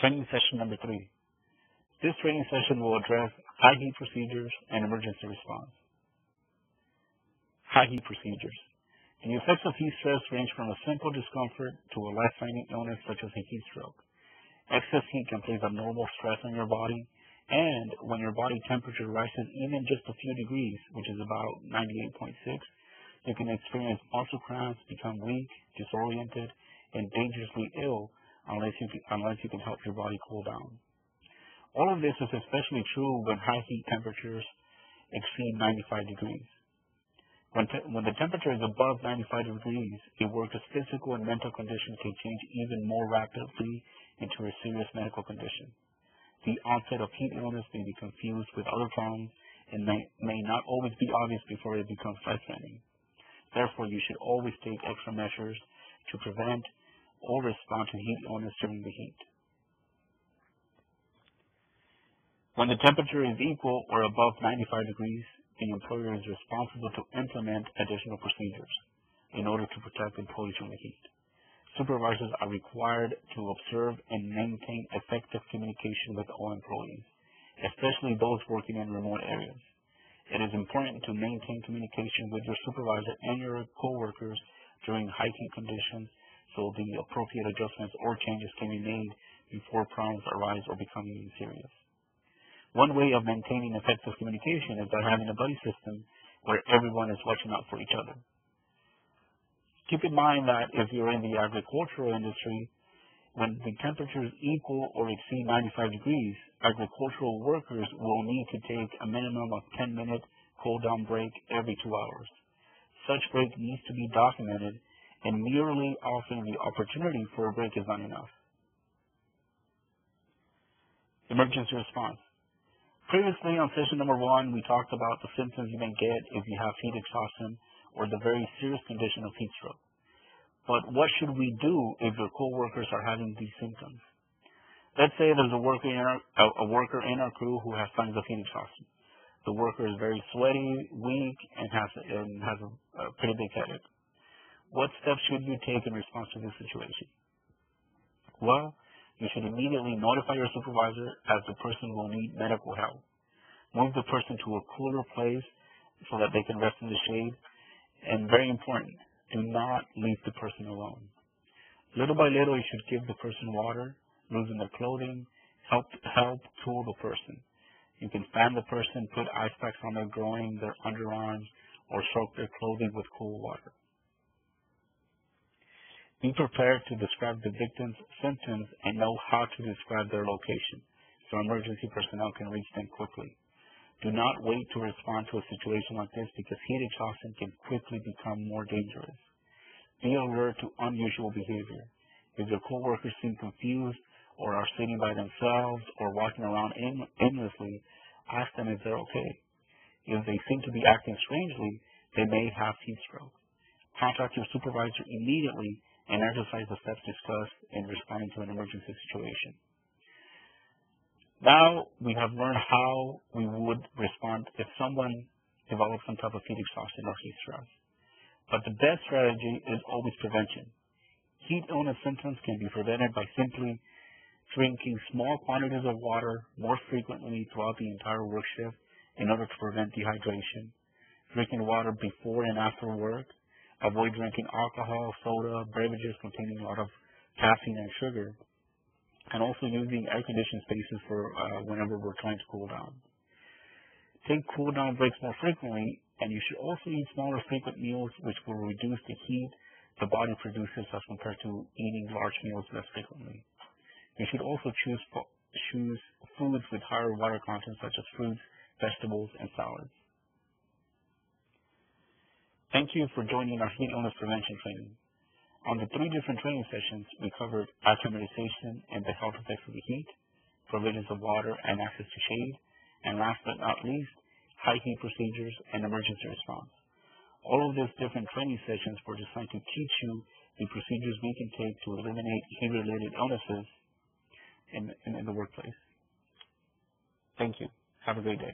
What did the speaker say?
Training session number 3. This training session will address high heat procedures and emergency response. High heat procedures. The effects of heat stress range from a simple discomfort to a life-threatening illness such as a heat stroke. Excess heat can place abnormal stress on your body, and when your body temperature rises even just a few degrees, which is about 98.6, you can experience muscle cramps, become weak, disoriented, and dangerously ill unless you can help your body cool down. All of this is especially true when high heat temperatures exceed 95 degrees. When the temperature is above 95 degrees, a worker's physical and mental condition can change even more rapidly into a serious medical condition. The onset of heat illness may be confused with other problems and may not always be obvious before it becomes life-threatening. Therefore, you should always take extra measures to prevent or respond to heat illness during the heat. When the temperature is equal or above 95 degrees, the employer is responsible to implement additional procedures in order to protect employees from the heat. Supervisors are required to observe and maintain effective communication with all employees, especially those working in remote areas. It is important to maintain communication with your supervisor and your coworkers during high heat conditions so the appropriate adjustments or changes can be made before problems arise or become even serious. One way of maintaining effective communication is by having a buddy system where everyone is watching out for each other. Keep in mind that if you're in the agricultural industry, when the temperature is equal or exceed 95 degrees, agricultural workers will need to take a minimum of 10-minute cool-down break every 2 hours. Such break needs to be documented, and merely offering the opportunity for a break is not enough. Emergency response. Previously on session number 1, we talked about the symptoms you may get if you have heat exhaustion or the very serious condition of heat stroke. But what should we do if your coworkers are having these symptoms? Let's say there's a worker in our crew who has signs of heat exhaustion. The worker is very sweaty, weak, and has a pretty big headache. What steps should you take in response to this situation? Well, you should immediately notify your supervisor as the person will need medical help. Move the person to a cooler place so that they can rest in the shade. And very important, do not leave the person alone. Little by little, you should give the person water, loosen their clothing, help cool the person. You can fan the person, put ice packs on their groin, their underarms, or soak their clothing with cool water. Be prepared to describe the victim's symptoms and know how to describe their location so emergency personnel can reach them quickly. Do not wait to respond to a situation like this because heat exhaustion can quickly become more dangerous. Be alert to unusual behavior. If your coworkers seem confused or are sitting by themselves or walking around aimlessly, ask them if they're okay. If they seem to be acting strangely, they may have heat stroke. Contact your supervisor immediately and exercise the steps discussed in responding to an emergency situation. Now we have learned how we would respond if someone develops some type of heat exhaustion or heat stress. But the best strategy is always prevention. Heat illness symptoms can be prevented by simply drinking small quantities of water more frequently throughout the entire work shift in order to prevent dehydration, drinking water before and after work, avoid drinking alcohol, soda, beverages containing a lot of caffeine and sugar, and also using air-conditioned spaces for whenever we're trying to cool down. Take cool-down breaks more frequently, and you should also eat smaller frequent meals which will reduce the heat the body produces as compared to eating large meals less frequently. You should also choose foods with higher water content such as fruits, vegetables, and salads. Thank you for joining our heat illness prevention training. On the 3 different training sessions, we covered acclimatization and the health effects of the heat, provisions of water and access to shade, and last but not least, high heat procedures and emergency response. All of these different training sessions were designed to teach you the procedures we can take to eliminate heat-related illnesses in the workplace. Thank you. Have a great day.